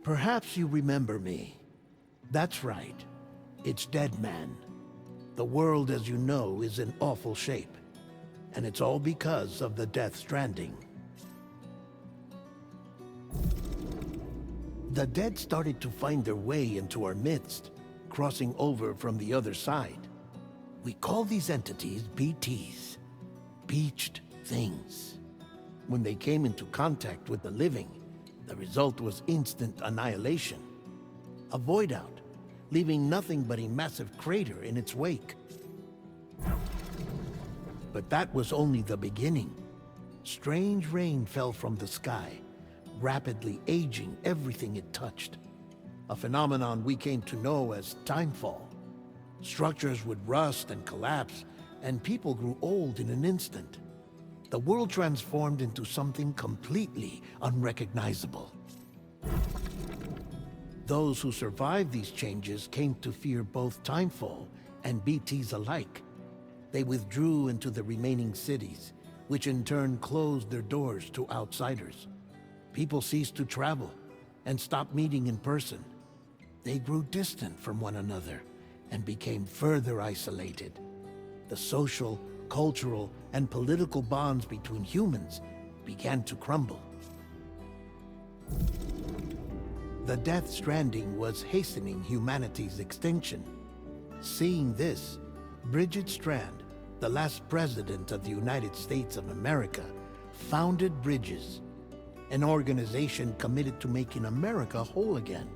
Perhaps you remember me. That's right. It's Dead Man. The world, as you know, is in awful shape. And it's all because of the Death Stranding. The dead started to find their way into our midst, crossing over from the other side. We call these entities BTs, Beached Things. When they came into contact with the living, the result was instant annihilation. A void out, leaving nothing but a massive crater in its wake. But that was only the beginning. Strange rain fell from the sky, rapidly aging everything it touched. A phenomenon we came to know as timefall. Structures would rust and collapse, and people grew old in an instant. The world transformed into something completely unrecognizable. Those who survived these changes came to fear both timefall and BTs alike. They withdrew into the remaining cities, which in turn closed their doors to outsiders. People ceased to travel and stopped meeting in person. They grew distant from one another and became further isolated. The social, cultural, and political bonds between humans began to crumble. The Death Stranding was hastening humanity's extinction. Seeing this, Bridget Strand, the last president of the United States of America, founded Bridges, an organization committed to making America whole again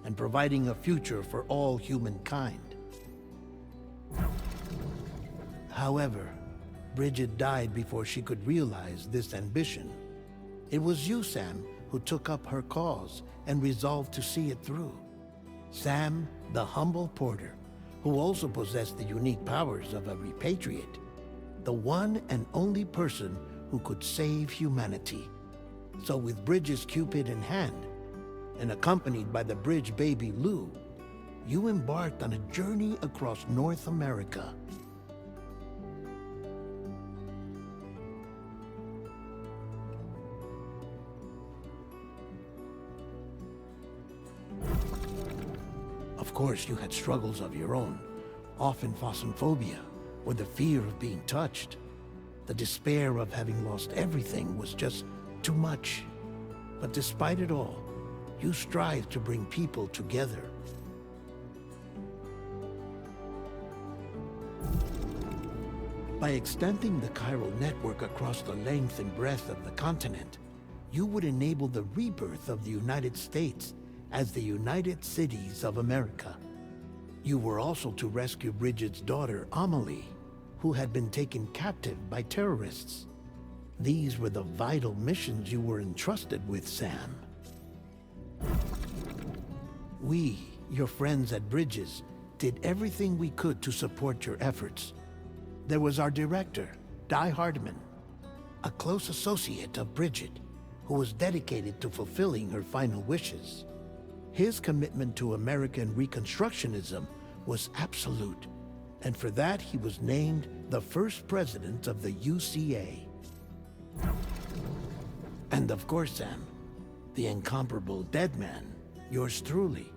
and providing a future for all humankind. However, Bridget died before she could realize this ambition. It was you, Sam, who took up her cause and resolved to see it through. Sam, the humble porter, who also possessed the unique powers of a repatriate, the one and only person who could save humanity. So with Bridges' Cupid in hand, and accompanied by the bridge baby Lou, you embarked on a journey across North America. Of course, you had struggles of your own, often phasmophobia, or the fear of being touched. The despair of having lost everything was just too much. But despite it all, you strive to bring people together. By extending the chiral network across the length and breadth of the continent, you would enable the rebirth of the United States as the United Cities of America. You were also to rescue Bridget's daughter, Amelie, who had been taken captive by terrorists. These were the vital missions you were entrusted with, Sam. We, your friends at Bridges, did everything we could to support your efforts. There was our director, Di Hardman, a close associate of Bridget, who was dedicated to fulfilling her final wishes. His commitment to American Reconstructionism was absolute, and for that he was named the first president of the UCA. And of course, Sam, the incomparable Dead Man, yours truly.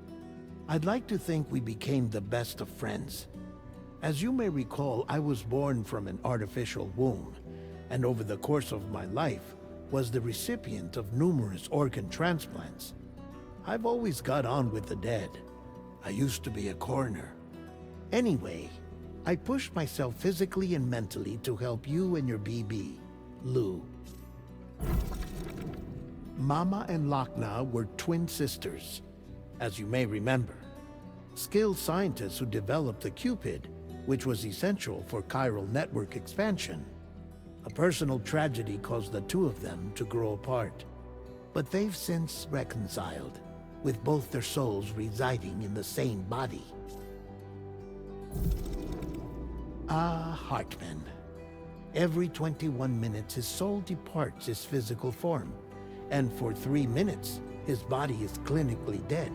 I'd like to think we became the best of friends. As you may recall, I was born from an artificial womb, and over the course of my life was the recipient of numerous organ transplants. I've always got on with the dead. I used to be a coroner. Anyway, I pushed myself physically and mentally to help you and your BB, Lou. Mama and Lakna were twin sisters, as you may remember. Skilled scientists who developed the Cupid, which was essential for chiral network expansion. A personal tragedy caused the two of them to grow apart. But they've since reconciled, with both their souls residing in the same body. Hartman. Every 21 minutes his soul departs his physical form, and for 3 minutes his body is clinically dead.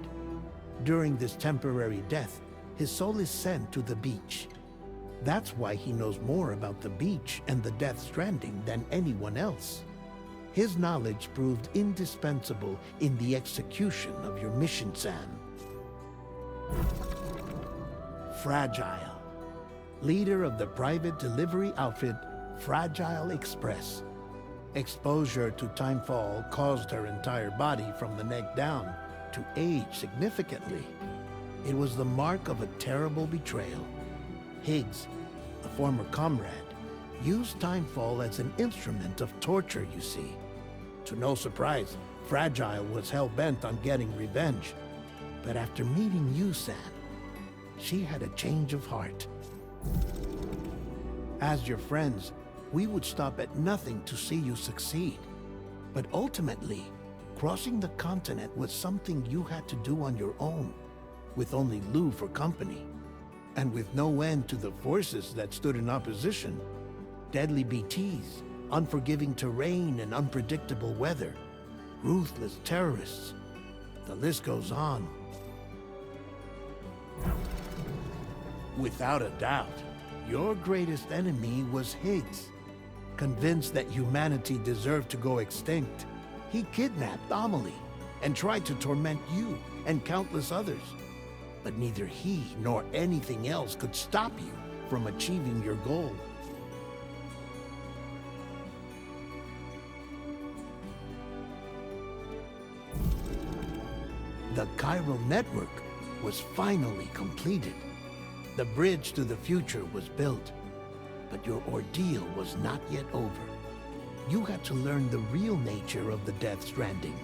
During this temporary death, his soul is sent to the beach. That's why he knows more about the beach and the Death Stranding than anyone else. His knowledge proved indispensable in the execution of your mission, Sam. Fragile, leader of the private delivery outfit Fragile Express. Exposure to timefall caused her entire body from the neck down to age significantly. It was the mark of a terrible betrayal. Higgs, a former comrade, used timefall as an instrument of torture, you see. To no surprise, Fragile was hell-bent on getting revenge. But after meeting you, Sam, she had a change of heart. As your friends, we would stop at nothing to see you succeed. But ultimately, crossing the continent was something you had to do on your own, with only Lou for company. And with no end to the forces that stood in opposition. Deadly BTs, unforgiving terrain and unpredictable weather, ruthless terrorists. The list goes on. Without a doubt, your greatest enemy was Higgs. Convinced that humanity deserved to go extinct, he kidnapped Amelie and tried to torment you and countless others. But neither he nor anything else could stop you from achieving your goal. The chiral network was finally completed. The bridge to the future was built, but your ordeal was not yet over. You had to learn the real nature of the Death Stranding,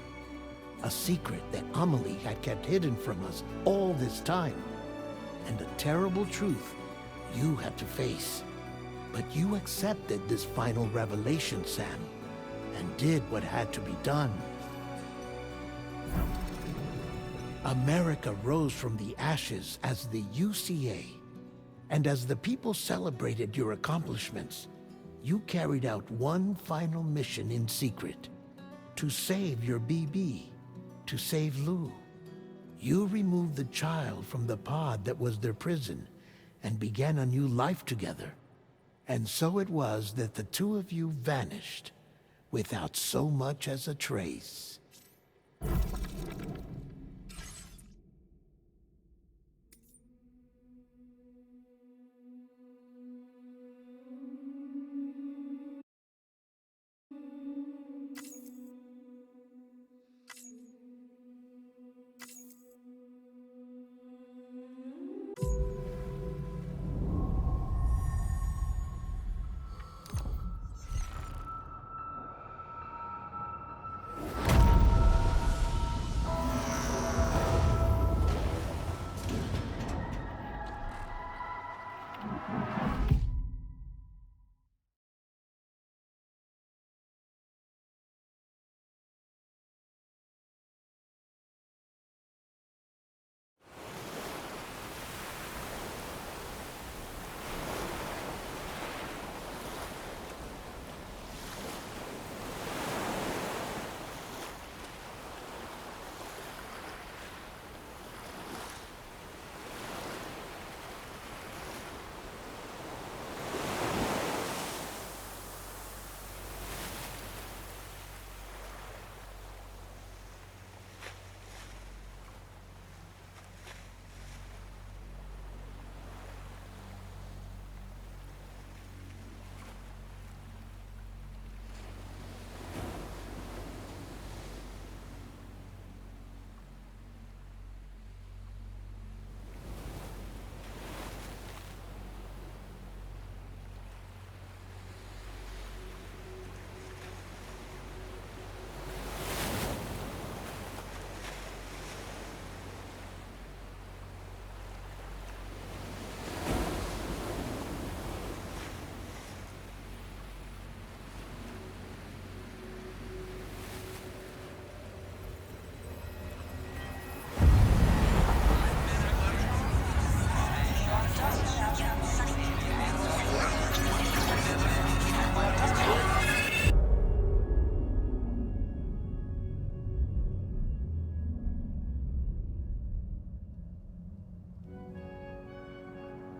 a secret that Amelie had kept hidden from us all this time, and a terrible truth you had to face. But you accepted this final revelation, Sam, and did what had to be done. America rose from the ashes as the UCA. And as the people celebrated your accomplishments, you carried out one final mission in secret. To save your BB. To save Lou. You removed the child from the pod that was their prison and began a new life together. And so it was that the two of you vanished without so much as a trace.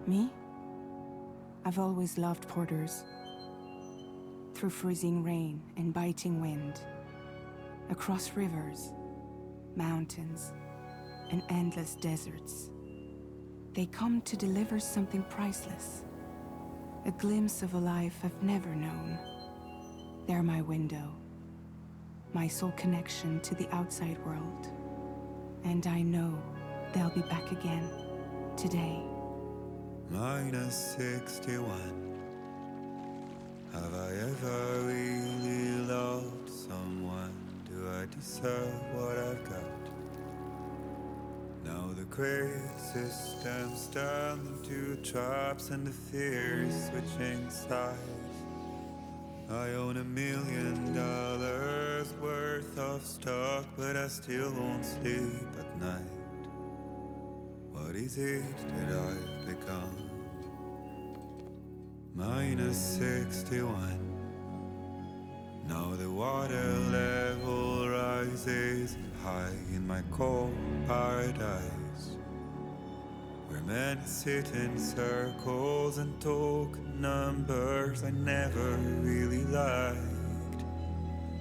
Me? I've always loved porters. through freezing rain and biting wind, across rivers, mountains, and endless deserts. They come to deliver something priceless, a glimpse of a life I've never known. They're my window, my sole connection to the outside world. And I know they'll be back again, today. -61. Have I ever really loved someone? Do I deserve what I've got? Now the crazy system's turned into traps and the fear is switching sides. I own $1 million worth of stock, but I still won't sleep at night. What is it that I've become? -61. Now the water level rises high in my cold paradise, where men sit in circles and talk numbers I never really liked.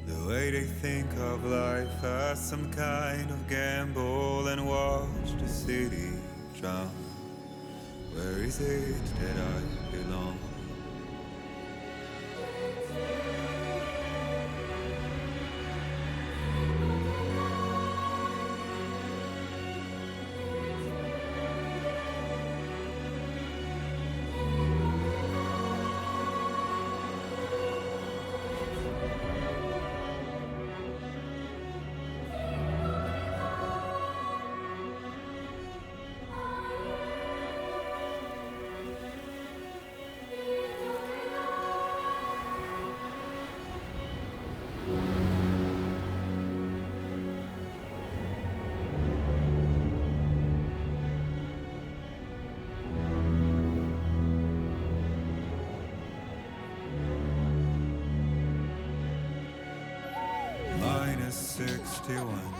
The way they think of life as some kind of gamble and watch the city drown. Where is it that I belong? -61.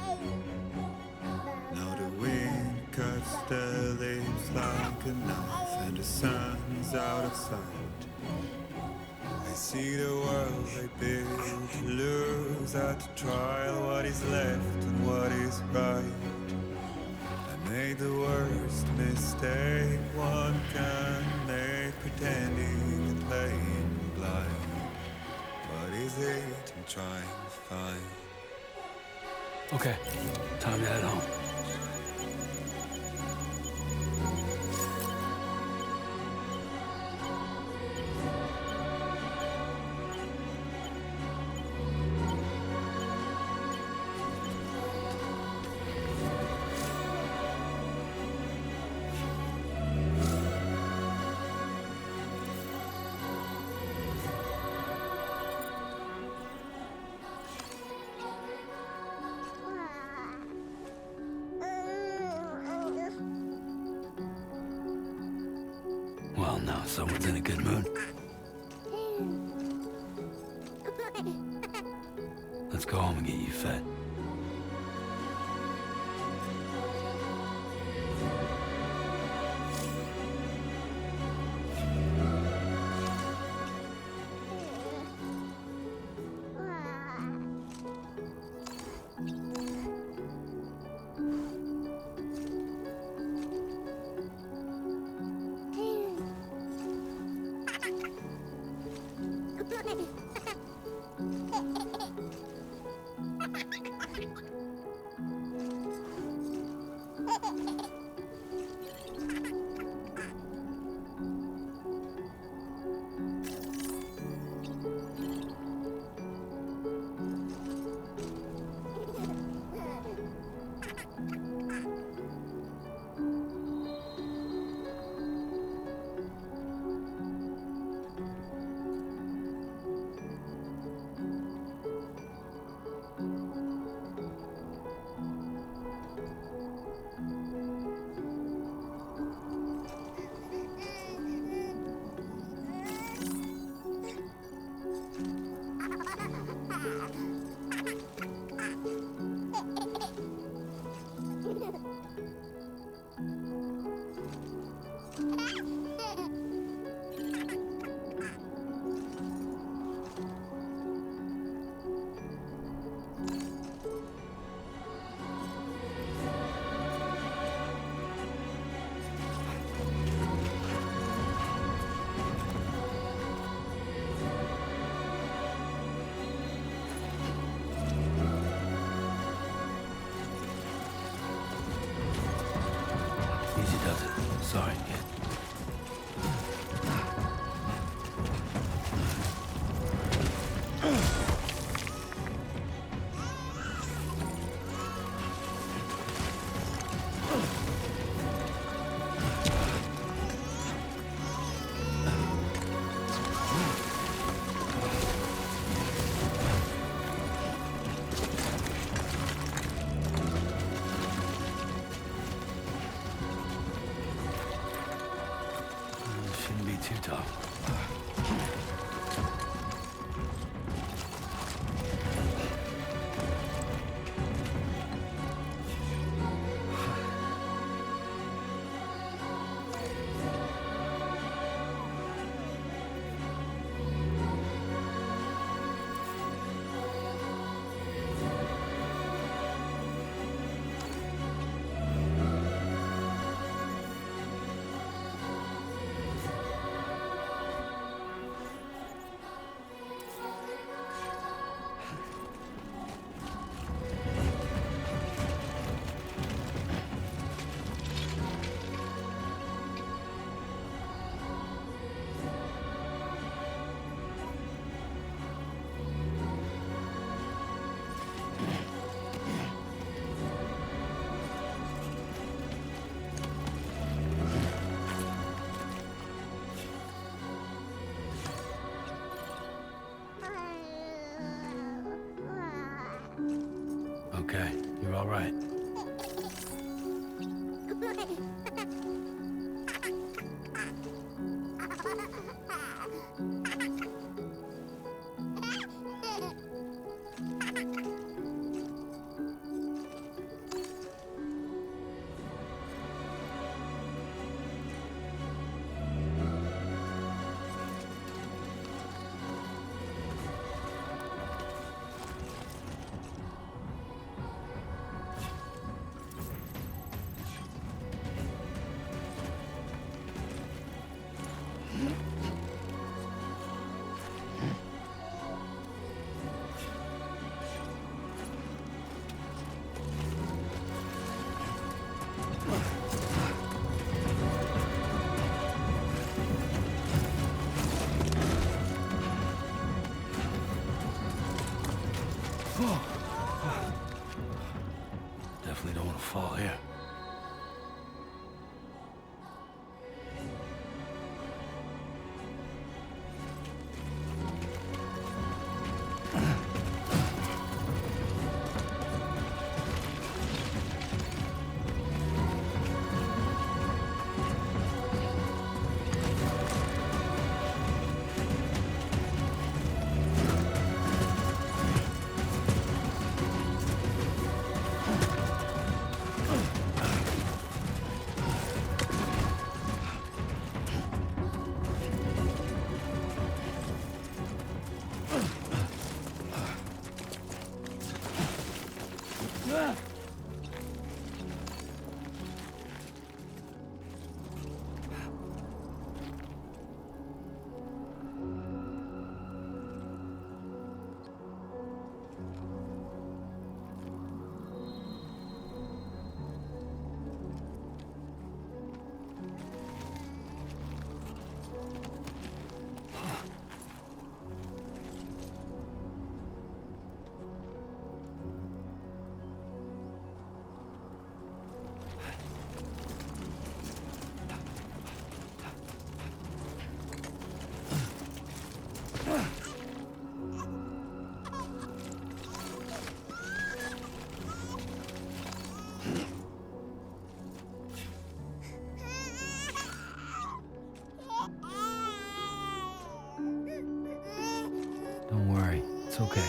Now the wind cuts the leaves like a knife and the sun's out of sight. I see the world they build to lose at the trial, what is left and what is right. I made the worst mistake one can make, pretending and playing blind. What is it I'm trying to find? Okay, time to head home. Well, now someone's in a good mood. Let's go home and get you fed. Sorry, kid. Shouldn't be too tough. Okay, you're all right. Definitely don't want to fall here. Don't worry, it's okay.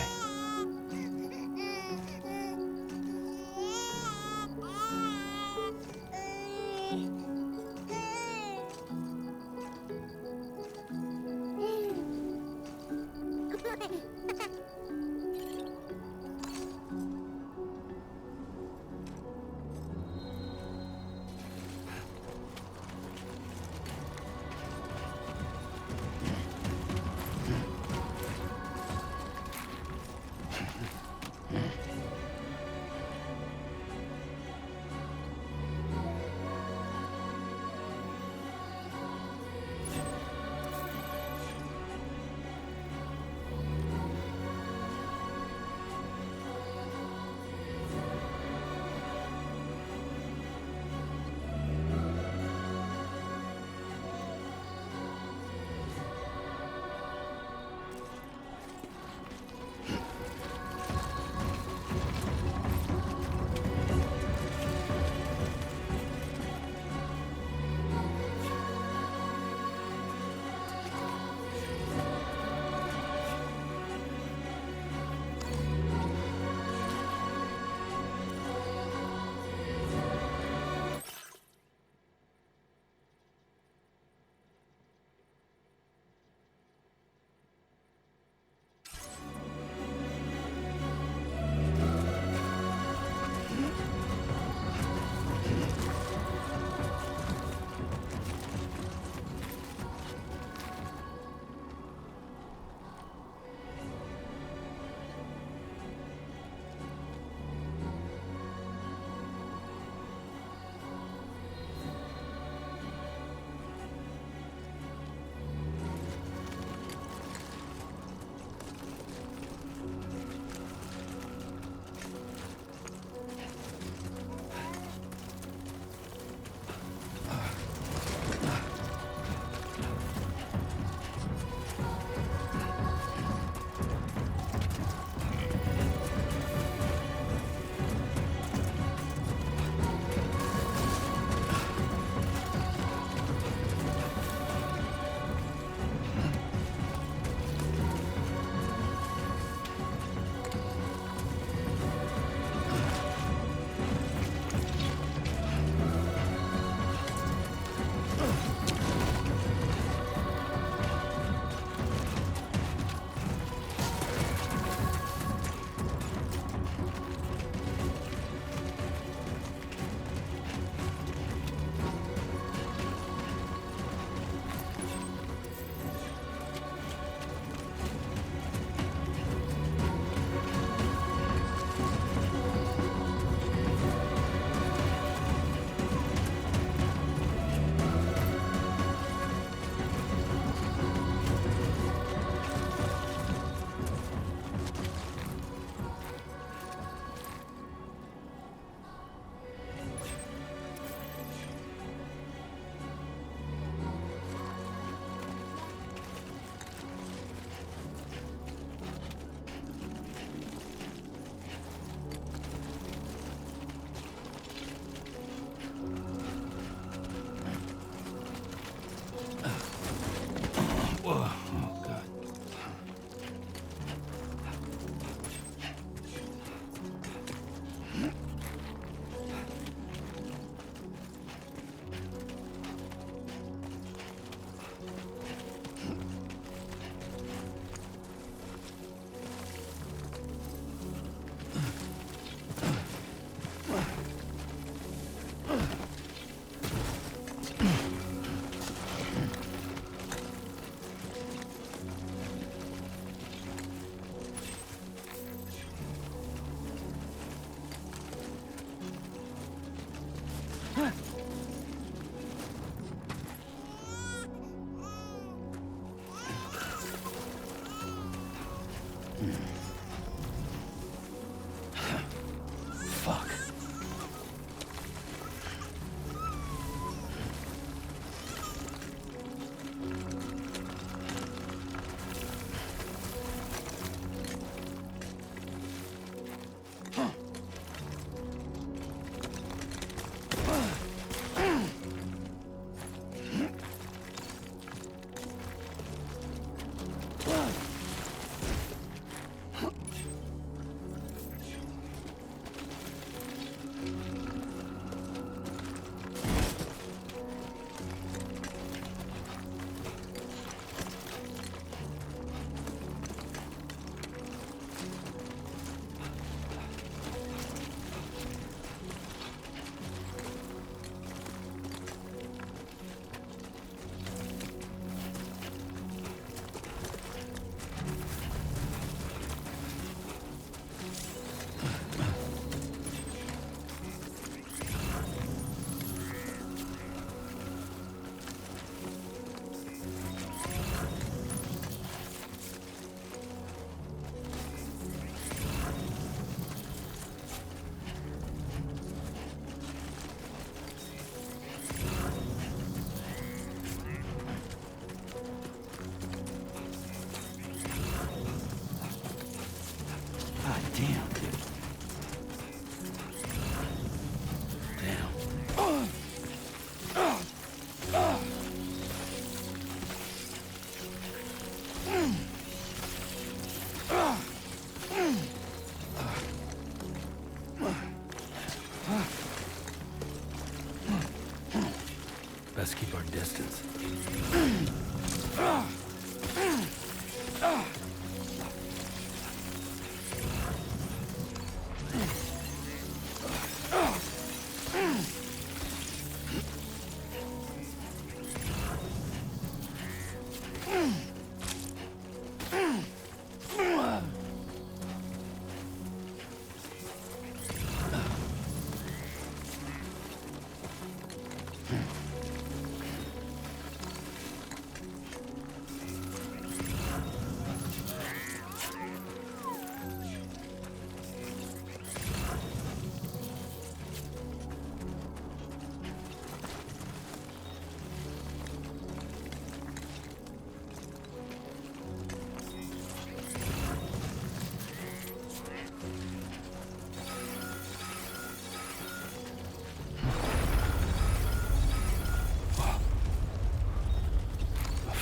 distance.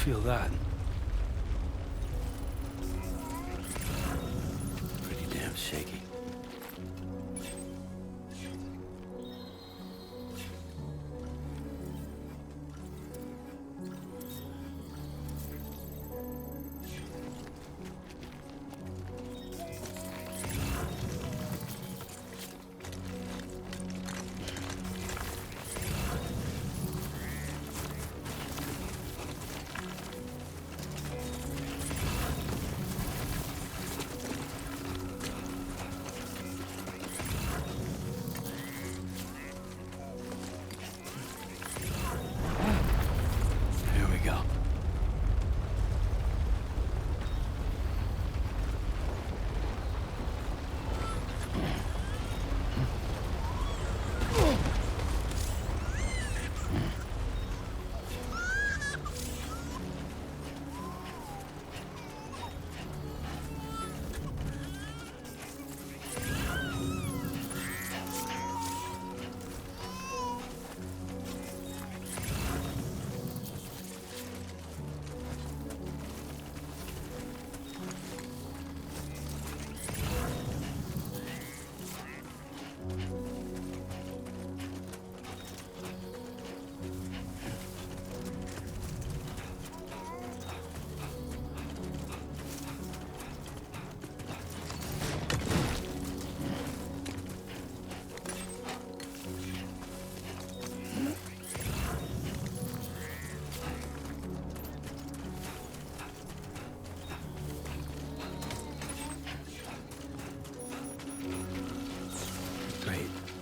Feel that. Pretty damn shaky.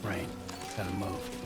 Rain. Gotta move.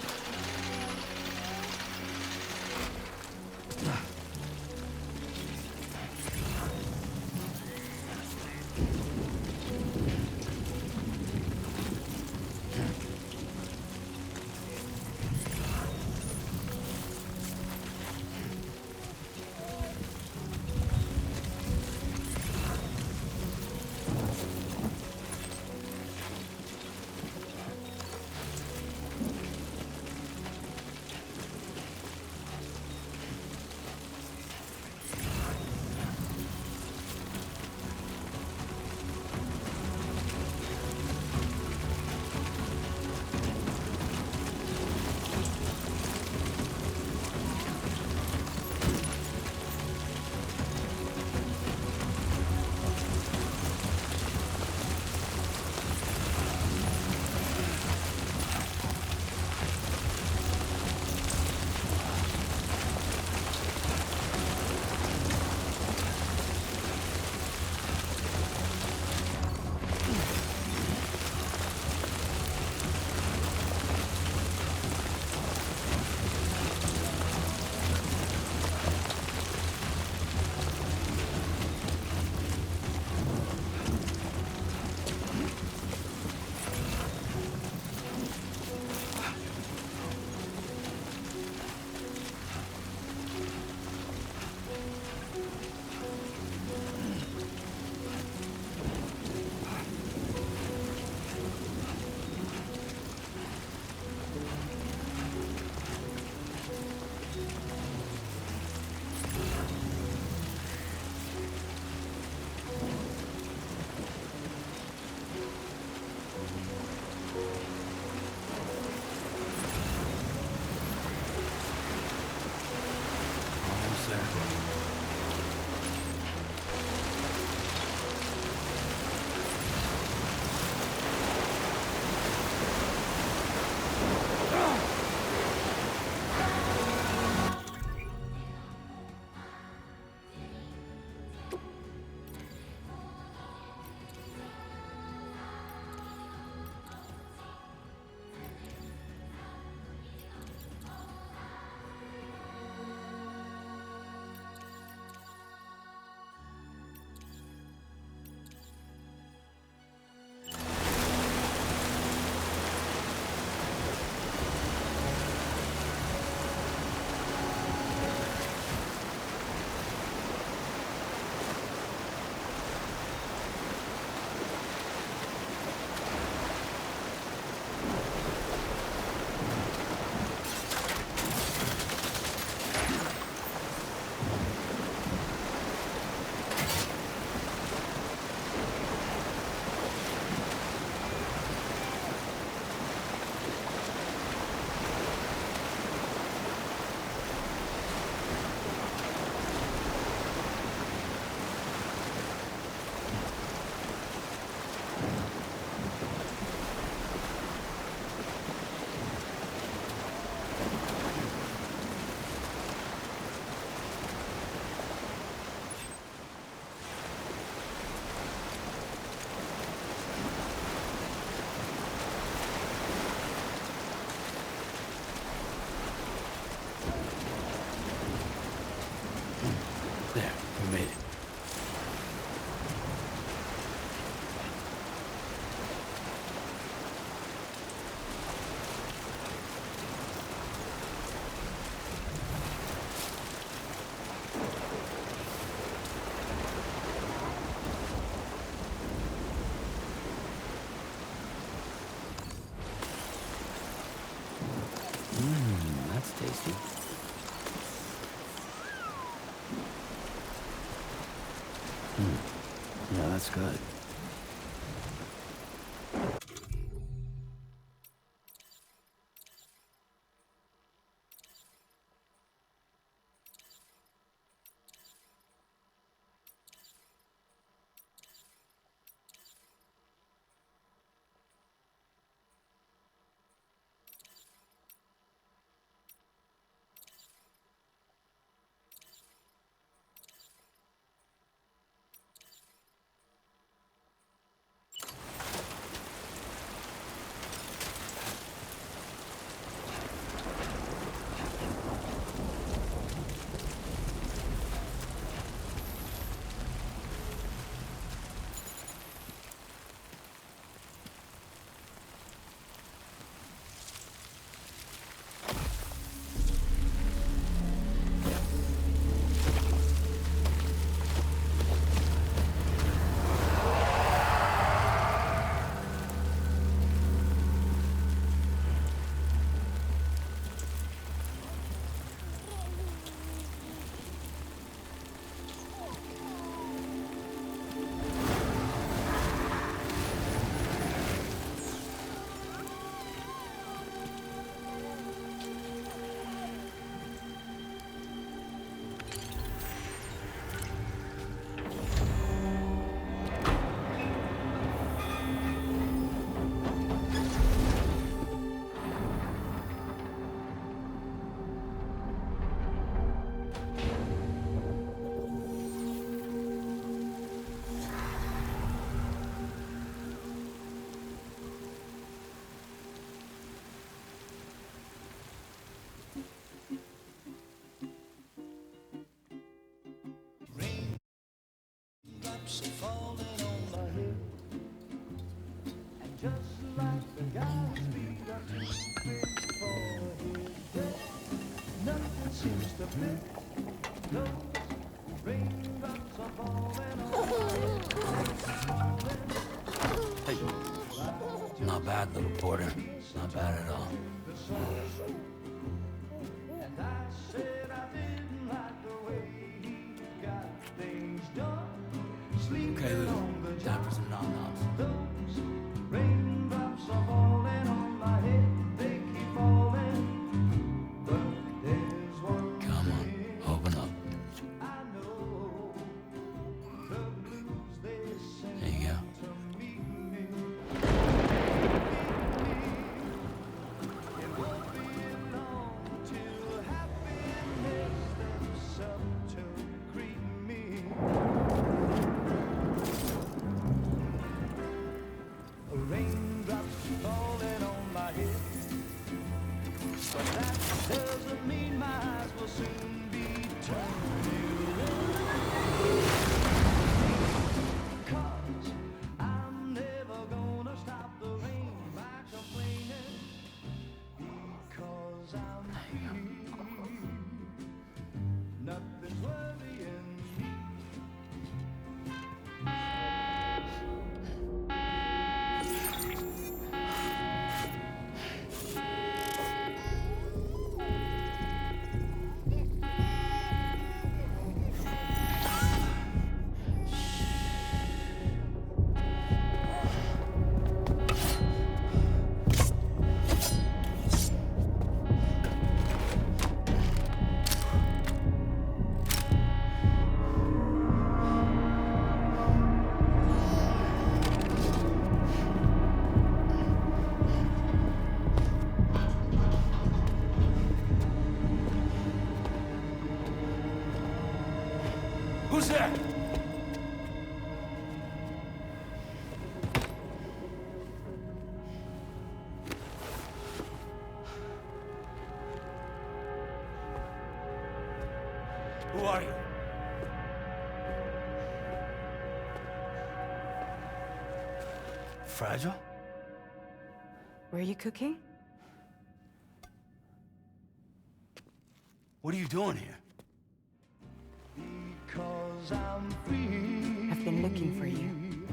tasty? Yeah, that's good. Raindrops are falling on my head, and just like the guy's feet are too big for his bed, nothing seems to fit. Those raindrops are falling on my head, Hey, not bad, little porter. Not bad at all. and I said I didn't like the way he got things done. Okay, Sleeping Lou. on the Time job. for some nom-noms. Those raindrops are falling on my head, they keep falling. But there's one Come on, thing open up. I know, the blues they sing There you go. to meet me. It won't be long till happiness steps up to greet me. Raindrops falling on my head, but that doesn't mean my eyes will soon be turning red. 'Cause I'm never gonna stop the rain by complaining, because I'm free. Nothing's worrying me. Who's there? Who are you? Fragile? Were you cooking? What are you doing here? Because I'm free. I've been looking for you.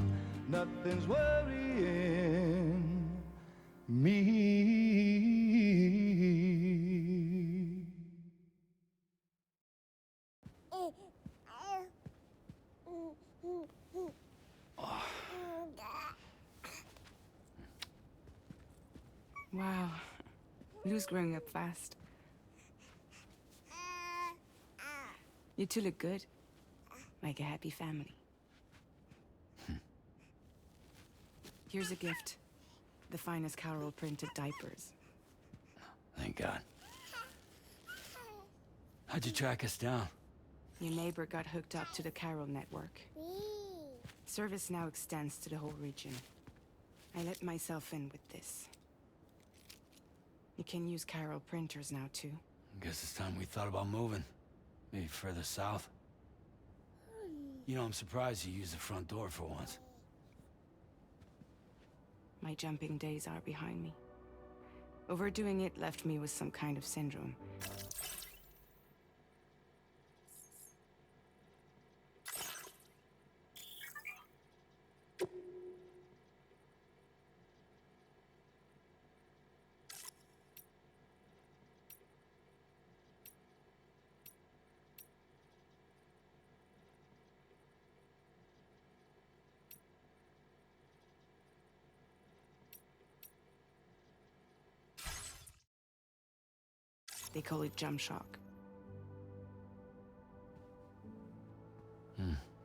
Nothing's worrying me. Wow. Lou's growing up fast. You two look good. Like a happy family. Here's a gift. The finest Carol printed diapers. Thank God. How'd you track us down? Your neighbor got hooked up to the Carol network. Service now extends to the whole region. I let myself in with this. You can use Carol printers now, too. Guess it's time we thought about moving. Maybe further south. You know, I'm surprised you used the front door for once. My jumping days are behind me. Overdoing it left me with some kind of syndrome. They call it jump shock.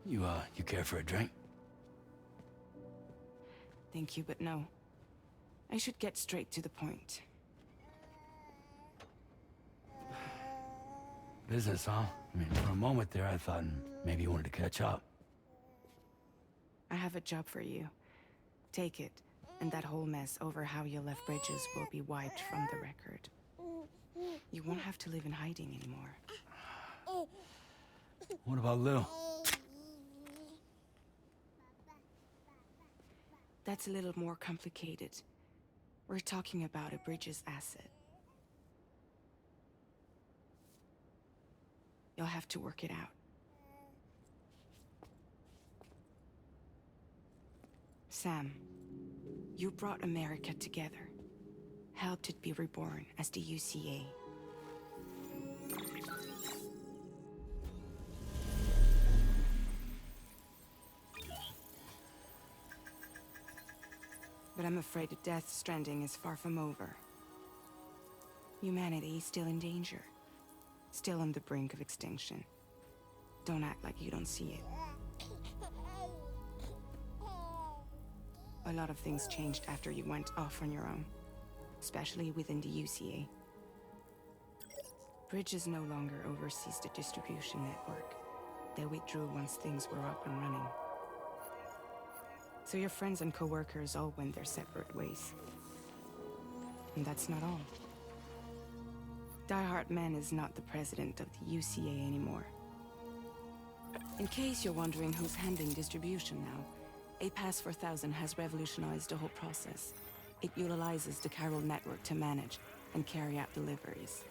You care for a drink? Thank you, but no. I should get straight to the point. Business, huh? I mean, for a moment there, I thought maybe you wanted to catch up. I have a job for you. Take it, and that whole mess over how you left Bridges will be wiped from the record. You won't have to live in hiding anymore. What about Lou? That's a little more complicated. We're talking about a Bridges asset. You'll have to work it out. Sam, you brought America together. Helped it be reborn as the UCA. But I'm afraid the Death Stranding is far from over. Humanity is still in danger. Still on the brink of extinction. Don't act like you don't see it. A lot of things changed after you went off on your own. Especially within the UCA. Bridges no longer oversees the distribution network. They withdrew once things were up and running. So your friends and co-workers all went their separate ways. And that's not all. Die Hard Man is not the president of the UCA anymore. In case you're wondering who's handling distribution now, A Pass 4000 has revolutionized the whole process. It utilizes the Carol network to manage and carry out deliveries.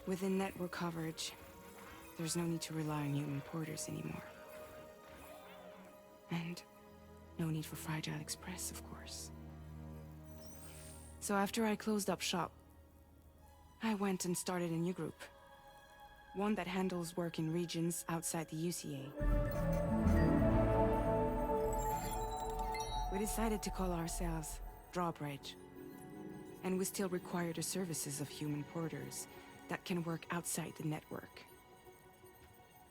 Within network coverage, there's no need to rely on human porters anymore. And no need for Fragile Express, of course. So after I closed up shop, I went and started a new group. One that handles work in regions outside the UCA. We decided to call ourselves Drawbridge. And we still require the services of human porters that can work outside the network.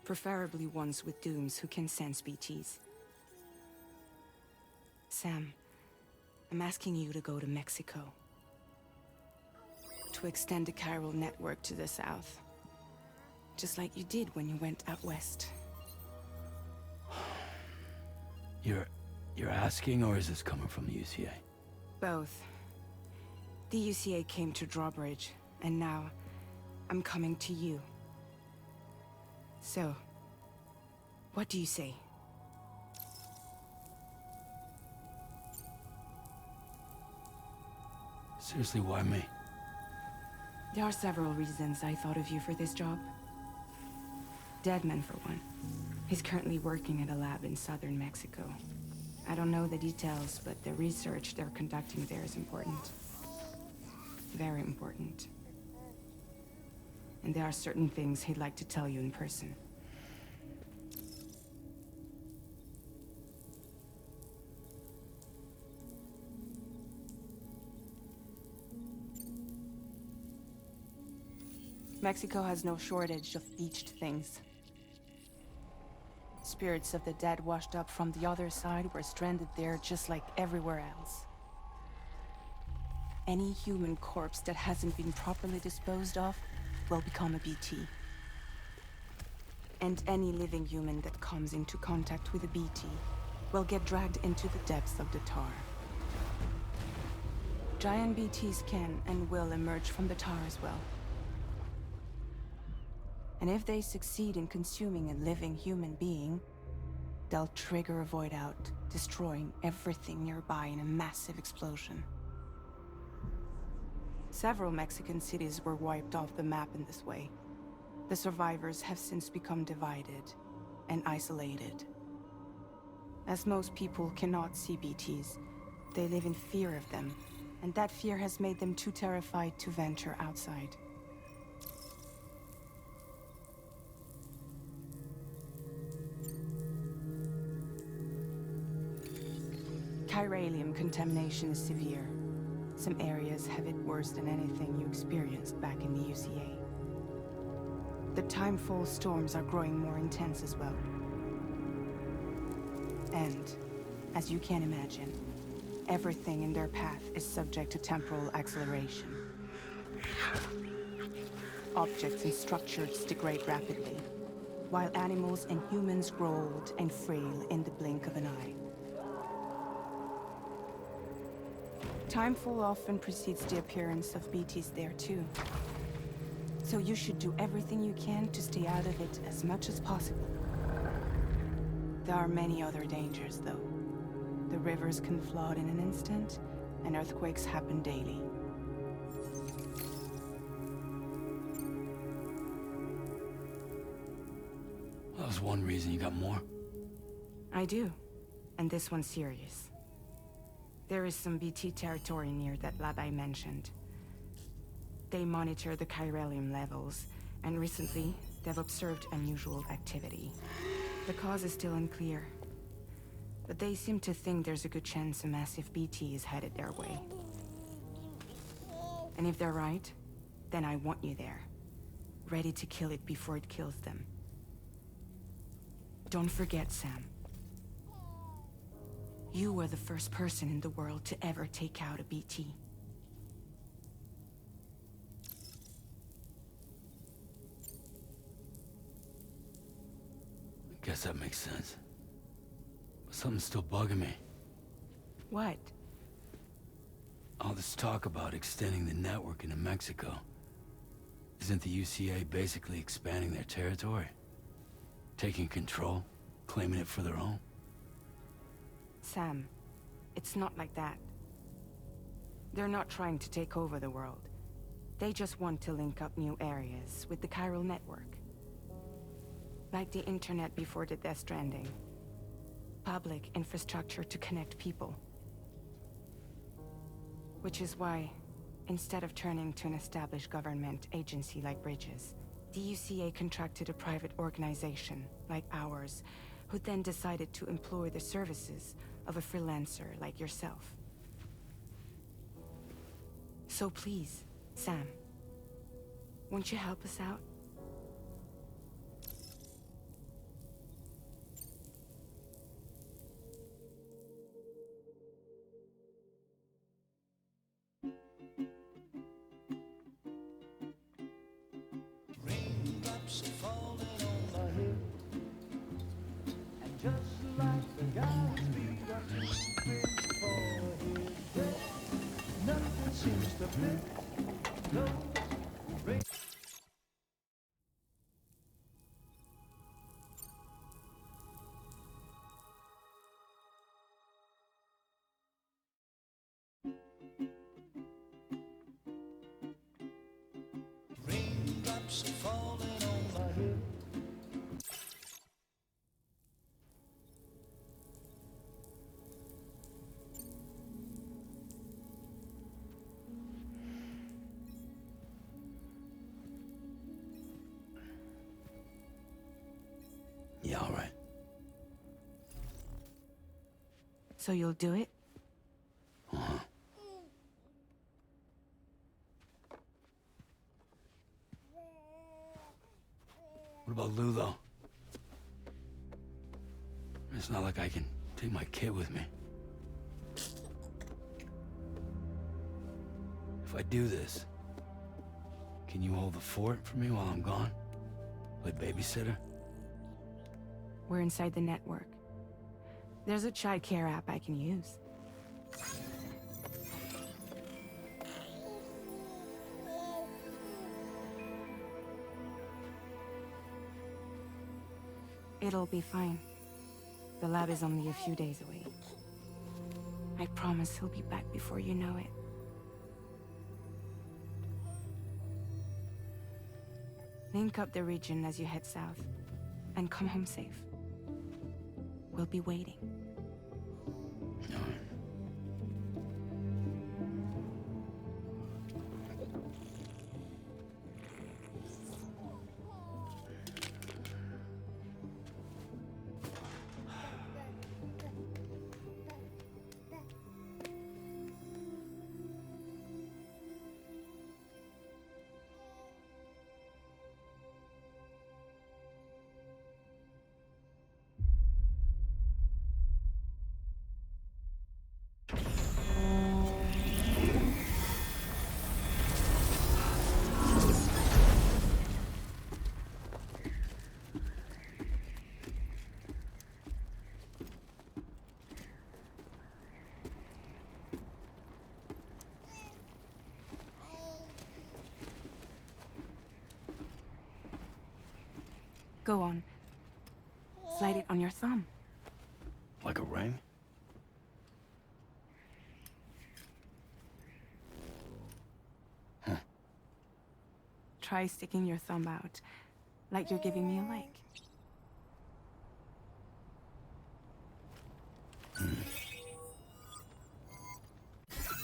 Preferably ones with dooms who can sense BTs. Sam, I'm asking you to go to Mexico. To extend the Carol network to the south. Just like you did when you went out west. You're asking, or is this coming from the UCA? Both. The UCA came to Drawbridge, and now I'm coming to you. So, what do you say? Seriously, why me? There are several reasons I thought of you for this job. Deadman, for one. He's currently working at a lab in southern Mexico. I don't know the details, but the research they're conducting there is important. Very important. And there are certain things he'd like to tell you in person. Mexico has no shortage of beached things. Spirits of the dead washed up from the other side were stranded there just like everywhere else. Any human corpse that hasn't been properly disposed of will become a BT. And any living human that comes into contact with a BT will get dragged into the depths of the tar. Giant BTs can and will emerge from the tar as well. And if they succeed in consuming a living human being, they'll trigger a void out, destroying everything nearby in a massive explosion. Several Mexican cities were wiped off the map in this way. The survivors have since become divided and isolated. As most people cannot see BTs, they live in fear of them, and that fear has made them too terrified to venture outside. Chiralium contamination is severe. Some areas have it worse than anything you experienced back in the UCA. The timefall storms are growing more intense as well. And, as you can imagine, everything in their path is subject to temporal acceleration. Objects and structures degrade rapidly, while animals and humans grow old and frail in the blink of an eye. Timefall often precedes the appearance of BTs there too. So you should do everything you can to stay out of it as much as possible. There are many other dangers, though. The rivers can flood in an instant, and earthquakes happen daily. That was one reason. You got more? I do, and this one's serious. There is some BT territory near that lab I mentioned. They monitor the chiralium levels, and recently, they've observed unusual activity. The cause is still unclear, but they seem to think there's a good chance a massive BT is headed their way. And if they're right, then I want you there, ready to kill it before it kills them. Don't forget, Sam. You were the first person in the world to ever take out a BT. I guess that makes sense. But something's still bugging me. What? All this talk about extending the network into Mexico. Isn't the UCA basically expanding their territory? Taking control? Claiming it for their own? Sam, it's not like that. They're not trying to take over the world. They just want to link up new areas with the chiral network. Like the internet before the Death Stranding. Public infrastructure to connect people. Which is why, instead of turning to an established government agency like Bridges, the UCA contracted a private organization, like ours, who then decided to employ the services of a freelancer like yourself. So please, Sam, won't you help us out? Raindrops are falling on my head, and just like the guy's feet are too big for his bed, nothing seems to fit those rain. Raindrops are falling on my head. Yeah, all right. So you'll do it? Uh-huh. about Lou, though? It's not like I can take my kid with me. If I do this, can you hold the fort for me while I'm gone? Play babysitter? We're inside the network. There's a child care app I can use. It'll be fine. The lab is only a few days away. I promise he'll be back before you know it. Link up the region as you head south, and come home safe. We'll be waiting. All right. Go on. Slide it on your thumb. Like a ring? Try sticking your thumb out, like you're giving me a like.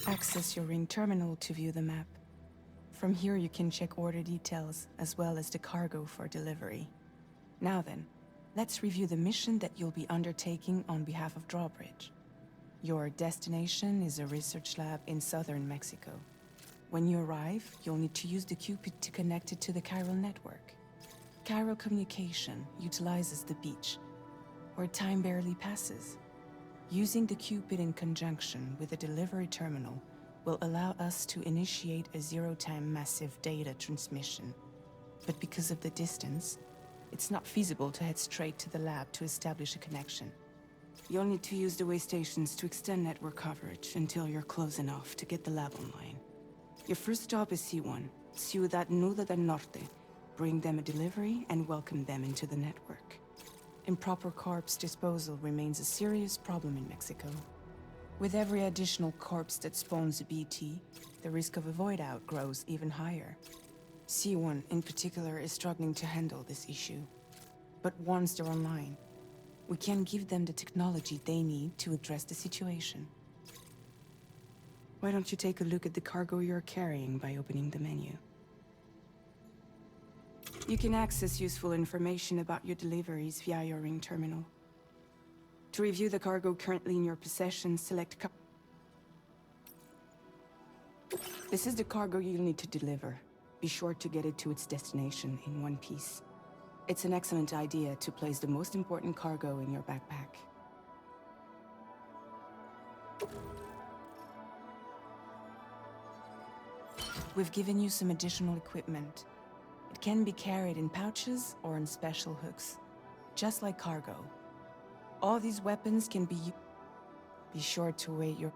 Access your ring terminal to view the map. From here you can check order details, as well as the cargo for delivery. Now then, let's review the mission that you'll be undertaking on behalf of Drawbridge. Your destination is a research lab in southern Mexico. When you arrive, you'll need to use the Cupid to connect it to the chiral network. Chiral communication utilizes the beach, where time barely passes. Using the Cupid in conjunction with the delivery terminal will allow us to initiate a zero-time massive data transmission. But because of the distance, it's not feasible to head straight to the lab to establish a connection. You'll need to use the way stations to extend network coverage until you're close enough to get the lab online. Your first stop is C1, Ciudad Nuda del Norte. Bring them a delivery and welcome them into the network. Improper corpse disposal remains a serious problem in Mexico. With every additional corpse that spawns a BT, the risk of a void out grows even higher. C1 in particular is struggling to handle this issue. But once they're online, we can give them the technology they need to address the situation. Why don't you take a look at the cargo you're carrying by opening the menu? You can access useful information about your deliveries via your ring terminal. To review the cargo currently in your possession, select This is the cargo you'll need to deliver. Be sure to get it to its destination in one piece. It's an excellent idea to place the most important cargo in your backpack. We've given you some additional equipment. It can be carried in pouches or on special hooks, just like cargo. All these weapons can be sure to weigh your...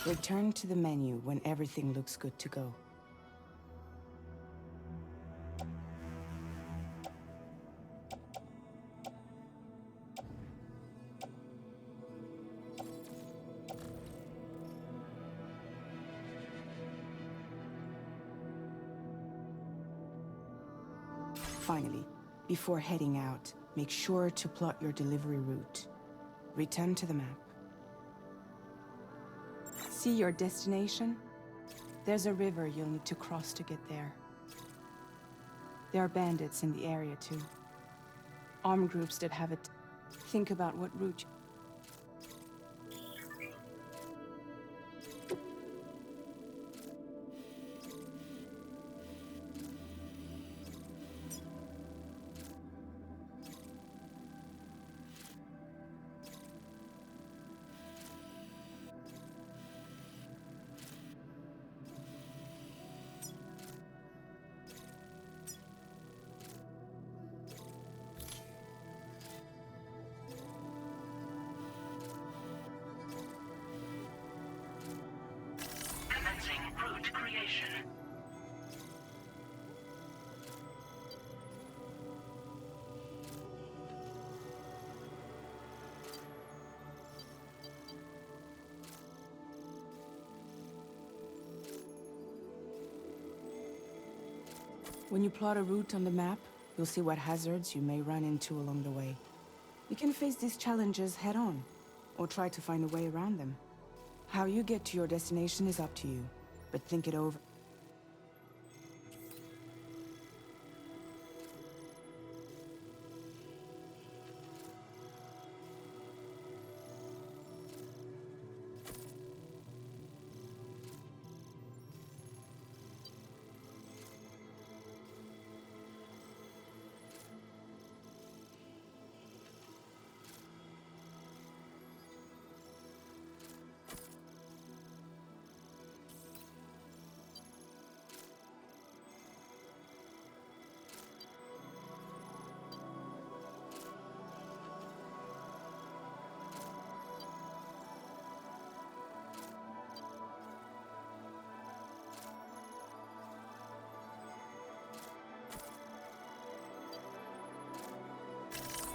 Return to the menu when everything looks good to go. Finally, before heading out, make sure to plot your delivery route. Return to the map. See your destination? There's a river you'll need to cross to get there. There are bandits in the area too. Armed groups that have it. Think about what route. Commencing route creation. When you plot a route on the map, you'll see what hazards you may run into along the way. You can face these challenges head-on, or try to find a way around them. How you get to your destination is up to you, but think it over.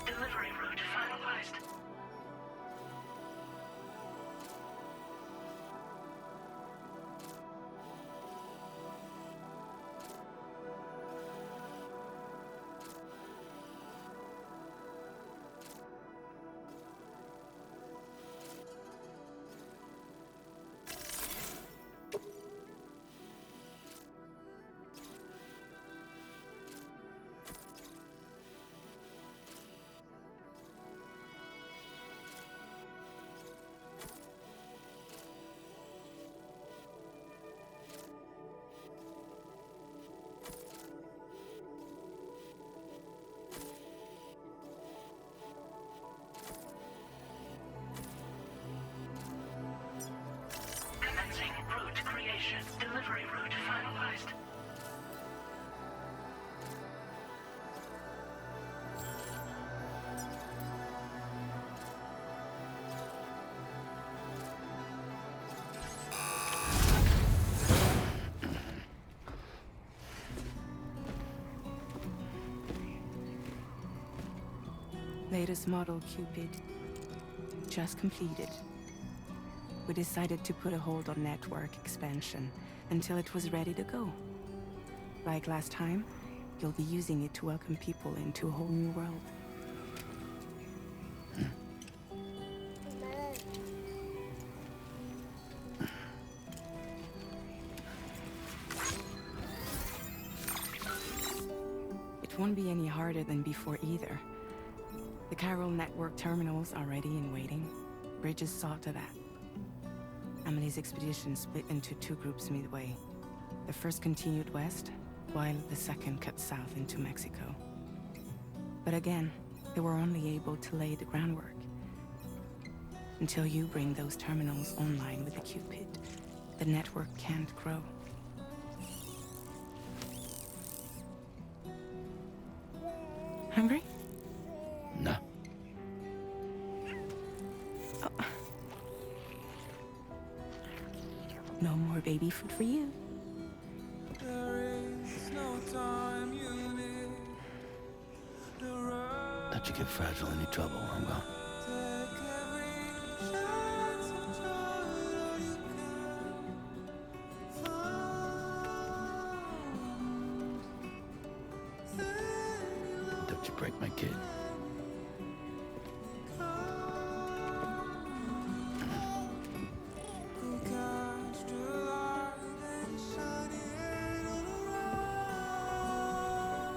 Delivery route finalized. Commencing route creation. Delivery route finalized. Latest model Cupid. Just completed. We decided to put a hold on network expansion until it was ready to go. Like last time, you'll be using it to welcome people into a whole new world. It won't be any harder than before either. The Chiral network terminals are ready and waiting. Bridges saw to that. Emily's expedition split into two groups midway. The first continued west, while the second cut south into Mexico. But again, they were only able to lay the groundwork. Until you bring those terminals online with the Cupid, the network can't grow. Hungry? No. No more baby food for you. Let you get fragile any trouble while I'm gone. Don't you break my kid.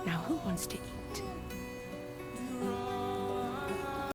Now who wants to eat?